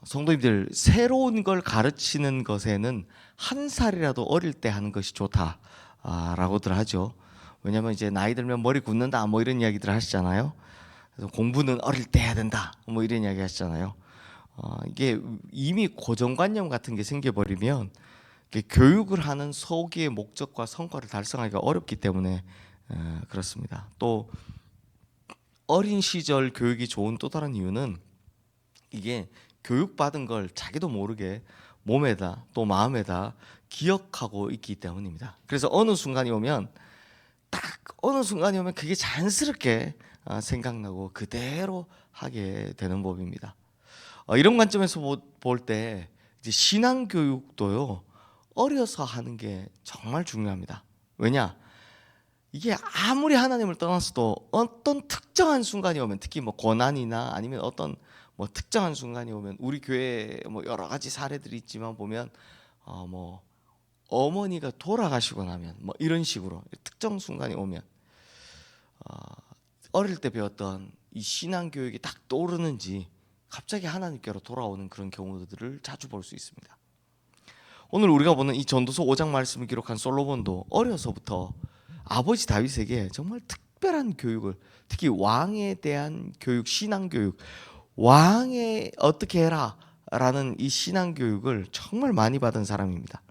성도님들, 새로운 걸 가르치는 것에는 한 살이라도 어릴 때 하는 것이 좋다라고들 하죠. 왜냐하면 이제 나이 들면 머리 굳는다 뭐 이런 이야기들 하시잖아요. 그래서 공부는 어릴 때 해야 된다 뭐 이런 이야기 하시잖아요. 이게 이미 고정관념 같은 게 생겨버리면 교육을 하는 소기의 목적과 성과를 달성하기가 어렵기 때문에 그렇습니다. 또 어린 시절 교육이 좋은 또 다른 이유는 이게 교육받은 걸 자기도 모르게 몸에다 또 마음에다 기억하고 있기 때문입니다. 그래서 어느 순간이 오면 그게 자연스럽게 생각나고 그대로 하게 되는 법입니다. 이런 관점에서 볼 때 신앙 교육도요, 어려서 하는 게 정말 중요합니다. 왜냐? 이게 아무리 하나님을 떠났어도 어떤 특정한 순간이 오면, 특히 뭐 고난이나 아니면 어떤 뭐 특정한 순간이 오면, 우리 교회에 뭐 여러 가지 사례들이 있지만 보면 뭐 어머니가 돌아가시고 나면 뭐 이런 식으로 특정 순간이 오면 어릴 때 배웠던 이 신앙 교육이 딱 떠오르는지 갑자기 하나님께로 돌아오는 그런 경우들을 자주 볼 수 있습니다. 오늘 우리가 보는 이 전도서 5장 말씀을 기록한 솔로몬도 어려서부터 아버지 다윗에게 정말 특별한 교육을, 특히 왕에 대한 교육, 신앙 교육, 왕에 어떻게 해라 라는 이 신앙 교육을 정말 많이 받은 사람입니다.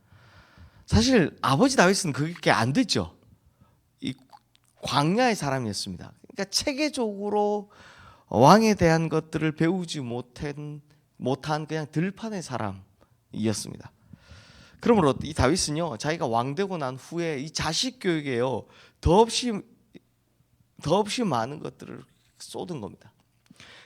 사실 아버지 다윗은 그게 안 됐죠. 이 광야의 사람이었습니다. 그러니까 체계적으로 왕에 대한 것들을 배우지 못한 그냥 들판의 사람이었습니다. 그러므로 이 다윗은요, 자기가 왕 되고 난 후에 이 자식 교육에요 더없이 많은 것들을 쏟은 겁니다.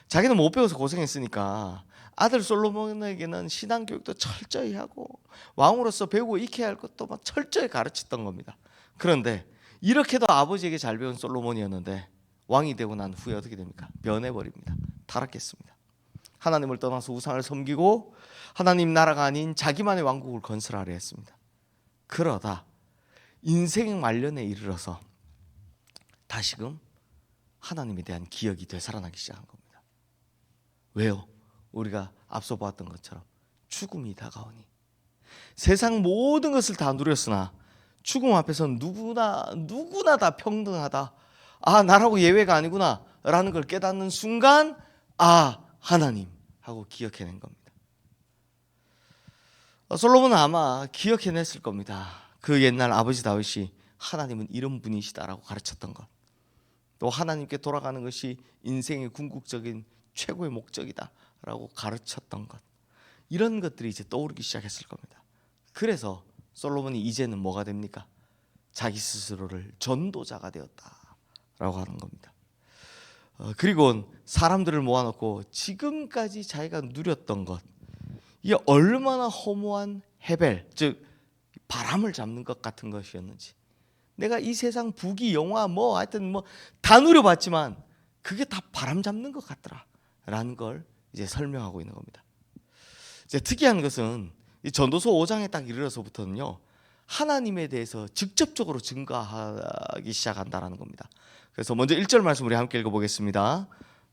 자기는 못 배워서 고생했으니까 아들 솔로몬에게는 신앙 교육도 철저히 하고 왕으로서 배우고 익혀야 할 것도 막 철저히 가르쳤던 겁니다. 그런데 이렇게도 아버지에게 잘 배운 솔로몬이었는데 왕이 되고 난 후에 어떻게 됩니까? 변해버립니다. 타락했습니다. 하나님을 떠나서 우상을 섬기고 하나님 나라가 아닌 자기만의 왕국을 건설하려 했습니다. 그러다 인생 말년에 이르러서 다시금 하나님에 대한 기억이 되살아나기 시작한 겁니다. 왜요? 우리가 앞서 보았던 것처럼 죽음이 다가오니, 세상 모든 것을 다 누렸으나 죽음 앞에서는 누구나 다 평등하다, 나라고 예외가 아니구나 라는 걸 깨닫는 순간, 하나님 하고 기억해낸 겁니다. 솔로몬은 아마 기억해냈을 겁니다. 그 옛날 아버지 다윗이 하나님은 이런 분이시다라고 가르쳤던 것, 또 하나님께 돌아가는 것이 인생의 궁극적인 최고의 목적이다라고 가르쳤던 것, 이런 것들이 이제 떠오르기 시작했을 겁니다. 그래서 솔로몬이 이제는 뭐가 됩니까? 자기 스스로를 전도자가 되었다라고 하는 겁니다. 그리고 사람들을 모아놓고 지금까지 자기가 누렸던 것, 이게 얼마나 허무한 해벨, 즉 바람을 잡는 것 같은 것이었는지, 내가 이 세상 부귀 영화 뭐 하여튼 뭐 다 누려봤지만 그게 다 바람 잡는 것 같더라 라는 걸 이제 설명하고 있는 겁니다. 이제 특이한 것은 이 전도서 5장에 딱 이르러서부터는요, 하나님에 대해서 직접적으로 증거하기 시작한다라는 겁니다. 그래서 먼저 1절 말씀 우리 함께 읽어보겠습니다.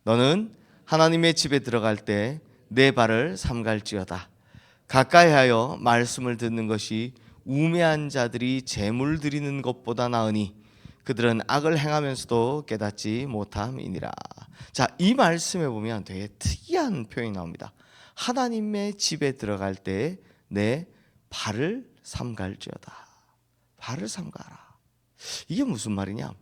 너는 하나님의 집에 들어갈 때 내 발을 삼갈지어다. 가까이하여 말씀을 듣는 것이 우매한 자들이 재물 드리는 것보다 나으니 그들은 악을 행하면서도 깨닫지 못함이니라. 자, 이 말씀에 보면 되게 특이한 표현이 나옵니다. 하나님의 집에 들어갈 때 내 발을 삼갈지어다. 발을 삼가라. 이게 무슨 말이냐?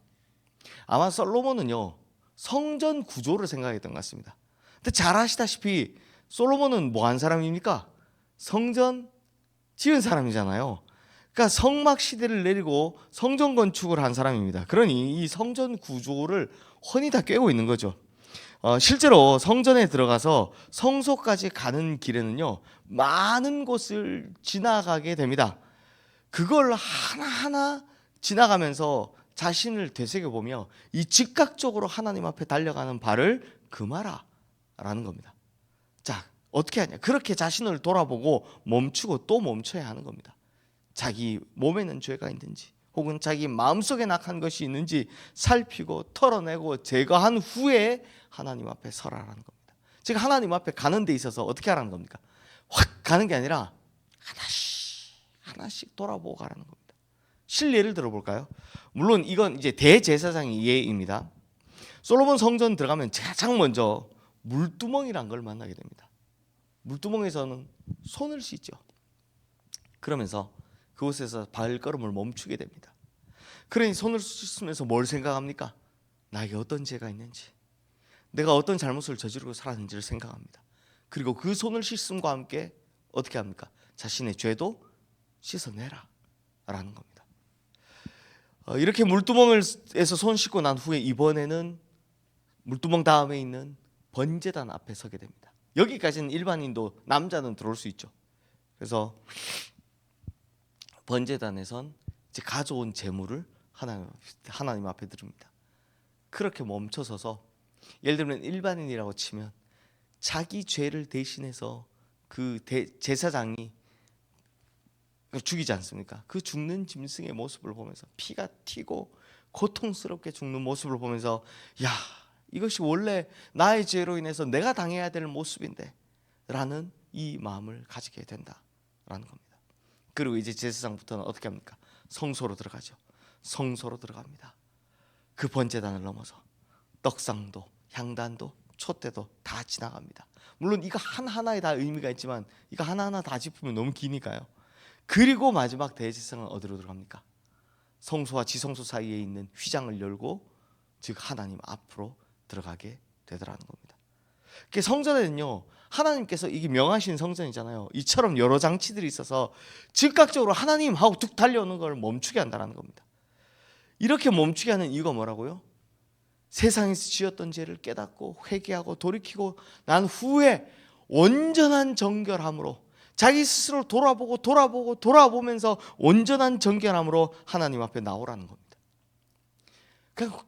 아마 솔로몬은요, 성전 구조를 생각했던 것 같습니다. 근데 잘 아시다시피 솔로몬은 뭐 한 사람입니까? 성전 지은 사람이잖아요. 그러니까 성막 시대를 내리고 성전 건축을 한 사람입니다. 그러니 이 성전 구조를 훤히 다 꿰고 있는 거죠. 실제로 성전에 들어가서 성소까지 가는 길에는요, 많은 곳을 지나가게 됩니다. 그걸 하나하나 지나가면서 자신을 되새겨보며 이 즉각적으로 하나님 앞에 달려가는 발을 금하라 라는 겁니다. 자, 어떻게 하냐? 그렇게 자신을 돌아보고 멈추고 또 멈춰야 하는 겁니다. 자기 몸에는 죄가 있는지 혹은 자기 마음속에 낙한 것이 있는지 살피고 털어내고 제거한 후에 하나님 앞에 서라라는 겁니다. 즉 하나님 앞에 가는 데 있어서 어떻게 하라는 겁니까? 확 가는 게 아니라 하나씩 돌아보고 가라는 겁니다. 실례를 들어볼까요? 물론 이건 이제 대제사장의 예입니다. 솔로몬 성전 들어가면 가장 먼저 물두멍이란 걸 만나게 됩니다. 물두멍에서는 손을 씻죠. 그러면서 그곳에서 발걸음을 멈추게 됩니다. 그러니 손을 씻으면서 뭘 생각합니까? 나에게 어떤 죄가 있는지, 내가 어떤 잘못을 저지르고 살았는지를 생각합니다. 그리고 그 손을 씻음과 함께 어떻게 합니까? 자신의 죄도 씻어내라 라는 겁니다. 이렇게 물두멍에서 손 씻고 난 후에 이번에는 물두멍 다음에 있는 번제단 앞에 서게 됩니다. 여기까지는 일반인도 남자는 들어올 수 있죠. 그래서 번제단에선 이제 가져온 제물을 하나님 앞에 드립니다. 그렇게 멈춰서서 예를 들면 일반인이라고 치면 자기 죄를 대신해서 그 제사장이 죽이지 않습니까? 그 죽는 짐승의 모습을 보면서 피가 튀고 고통스럽게 죽는 모습을 보면서 야, 이것이 원래 나의 죄로 인해서 내가 당해야 될 모습인데 라는 이 마음을 가지게 된다라는 겁니다. 그리고 이제 제사장부터는 어떻게 합니까? 성소로 들어가죠. 성소로 들어갑니다. 그 번제단을 넘어서 떡상도, 향단도, 촛대도 다 지나갑니다. 물론 이거 하나하나에 다 의미가 있지만 이거 하나하나 다 짚으면 너무 기니까요. 그리고 마지막 대제사장은 어디로 들어갑니까? 성소와 지성소 사이에 있는 휘장을 열고 즉 하나님 앞으로 들어가게 되더라는 겁니다. 성전에는요, 하나님께서 이게 명하신 성전이잖아요. 이처럼 여러 장치들이 있어서 즉각적으로 하나님 하고 툭 달려오는 걸 멈추게 한다는 겁니다. 이렇게 멈추게 하는 이유가 뭐라고요? 세상에서 지었던 죄를 깨닫고 회개하고 돌이키고 난 후에 온전한 정결함으로 자기 스스로 돌아보면서 온전한 정결함으로 하나님 앞에 나오라는 겁니다. 그냥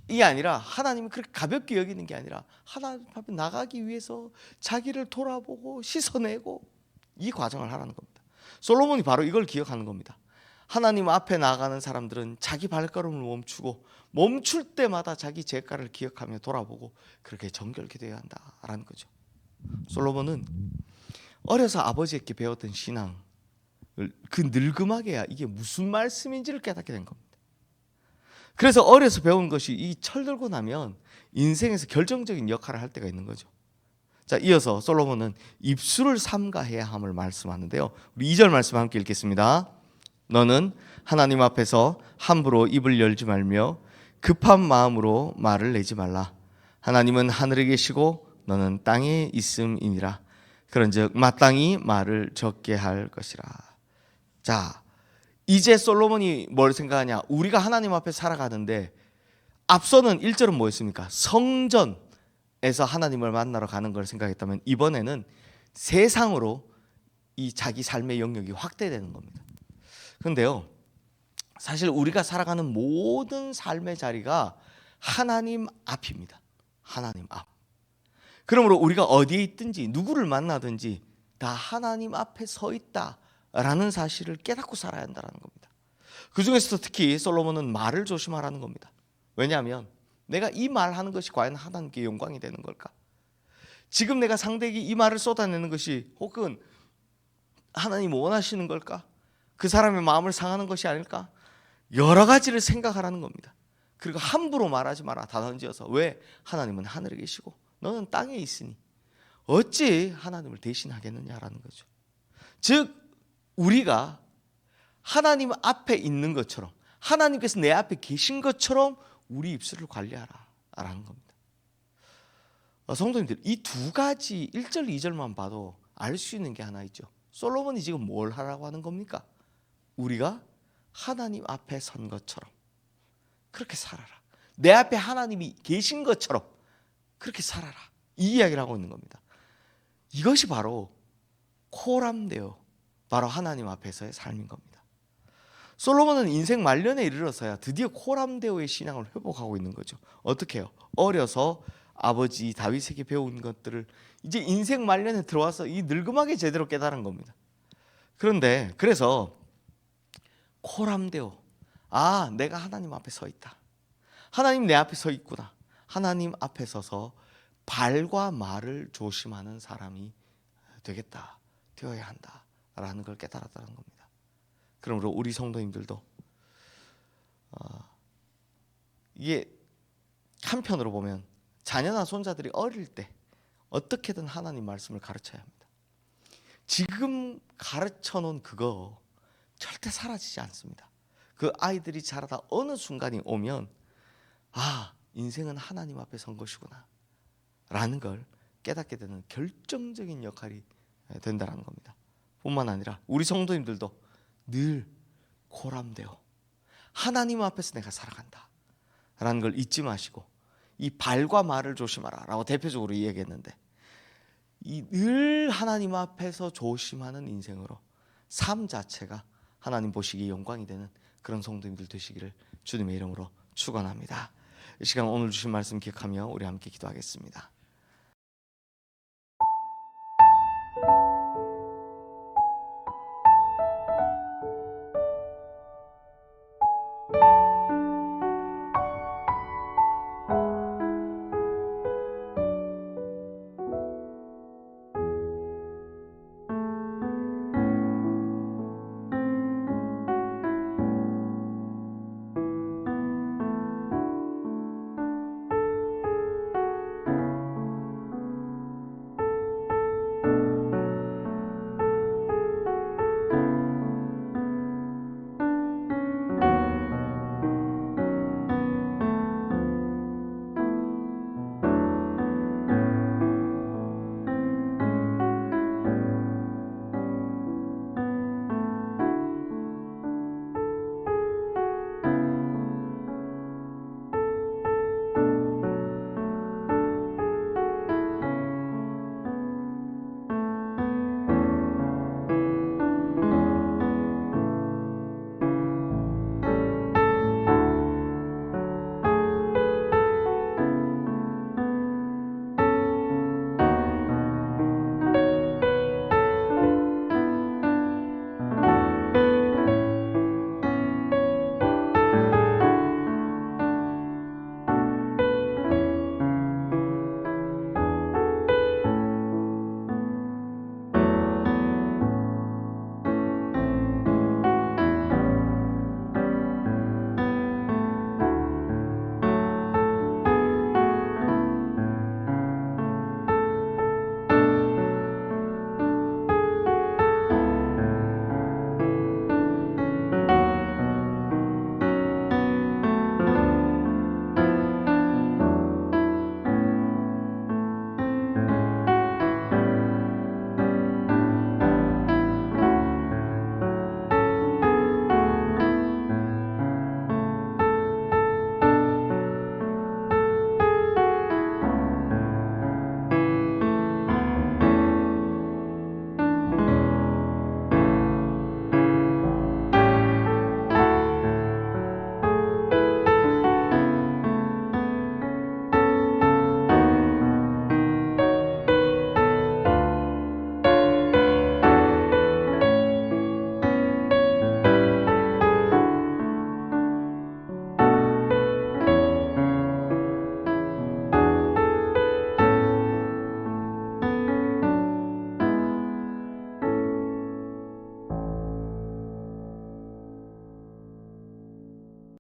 휙이 아니라 하나님이 그렇게 가볍게 여기는 게 아니라 하나님 앞에 나가기 위해서 자기를 돌아보고 씻어내고 이 과정을 하라는 겁니다. 솔로몬이 바로 이걸 기억하는 겁니다. 하나님 앞에 나가는 사람들은 자기 발걸음을 멈추고 멈출 때마다 자기 죄가를 기억하며 돌아보고 그렇게 정결케 되어야 한다라는 거죠. 솔로몬은 어려서 아버지에게 배웠던 신앙을 그 늙음하게야 이게 무슨 말씀인지를 깨닫게 된 겁니다. 그래서 어려서 배운 것이 이 철들고 나면 인생에서 결정적인 역할을 할 때가 있는 거죠. 자, 이어서 솔로몬은 입술을 삼가해야 함을 말씀하는데요. 우리 2절 말씀 함께 읽겠습니다. 너는 하나님 앞에서 함부로 입을 열지 말며 급한 마음으로 말을 내지 말라. 하나님은 하늘에 계시고 너는 땅에 있음이니라. 그런즉 마땅히 말을 적게 할 것이라. 자, 이제 솔로몬이 뭘 생각하냐? 우리가 하나님 앞에 살아가는데 앞서는 1절은 뭐였습니까? 성전에서 하나님을 만나러 가는 걸 생각했다면 이번에는 세상으로 이 자기 삶의 영역이 확대되는 겁니다. 그런데요, 사실 우리가 살아가는 모든 삶의 자리가 하나님 앞입니다. 하나님 앞. 그러므로 우리가 어디에 있든지 누구를 만나든지 다 하나님 앞에 서 있다라는 사실을 깨닫고 살아야 한다는 겁니다. 그 중에서도 특히 솔로몬은 말을 조심하라는 겁니다. 왜냐하면 내가 이 말하는 것이 과연 하나님께 영광이 되는 걸까? 지금 내가 상대에게 이 말을 쏟아내는 것이 혹은 하나님 원하시는 걸까? 그 사람의 마음을 상하는 것이 아닐까? 여러 가지를 생각하라는 겁니다. 그리고 함부로 말하지 마라. 다 던지어서. 왜? 하나님은 하늘에 계시고 너는 땅에 있으니 어찌 하나님을 대신하겠느냐라는 거죠. 즉 우리가 하나님 앞에 있는 것처럼 하나님께서 내 앞에 계신 것처럼 우리 입술을 관리하라라는 겁니다. 성도님들, 이 두 가지 1절 2절만 봐도 알 수 있는 게 하나 있죠. 솔로몬이 지금 뭘 하라고 하는 겁니까? 우리가 하나님 앞에 선 것처럼 그렇게 살아라. 내 앞에 하나님이 계신 것처럼 그렇게 살아라. 이 이야기를 하고 있는 겁니다. 이것이 바로 코람데오, 바로 하나님 앞에서의 삶인 겁니다. 솔로몬은 인생 말년에 이르러서야 드디어 코람데오의 신앙을 회복하고 있는 거죠. 어떻게 해요? 어려서 아버지 다윗에게 배운 것들을 이제 인생 말년에 들어와서 이 늙음하게 제대로 깨달은 겁니다. 그런데 그래서 코람데오, 아, 내가 하나님 앞에 서 있다. 하나님 내 앞에 서 있구나. 하나님 앞에 서서 발과 말을 조심하는 사람이 되어야 한다라는 걸 깨달았다는 겁니다. 그러므로 우리 성도님들도 이게 한편으로 보면 자녀나 손자들이 어릴 때 어떻게든 하나님 말씀을 가르쳐야 합니다. 지금 가르쳐 놓은 그거 절대 사라지지 않습니다. 그 아이들이 자라다 어느 순간이 오면 인생은 하나님 앞에 선 것이구나 라는 걸 깨닫게 되는 결정적인 역할이 된다는 겁니다. 뿐만 아니라 우리 성도님들도 늘 코람되어 하나님 앞에서 내가 살아간다 라는 걸 잊지 마시고, 이 발과 말을 조심하라 라고 대표적으로 이야기했는데, 이 늘 하나님 앞에서 조심하는 인생으로 삶 자체가 하나님 보시기에 영광이 되는 그런 성도님들 되시기를 주님의 이름으로 축원합니다. 이 시간 오늘 주신 말씀 기억하며 우리 함께 기도하겠습니다.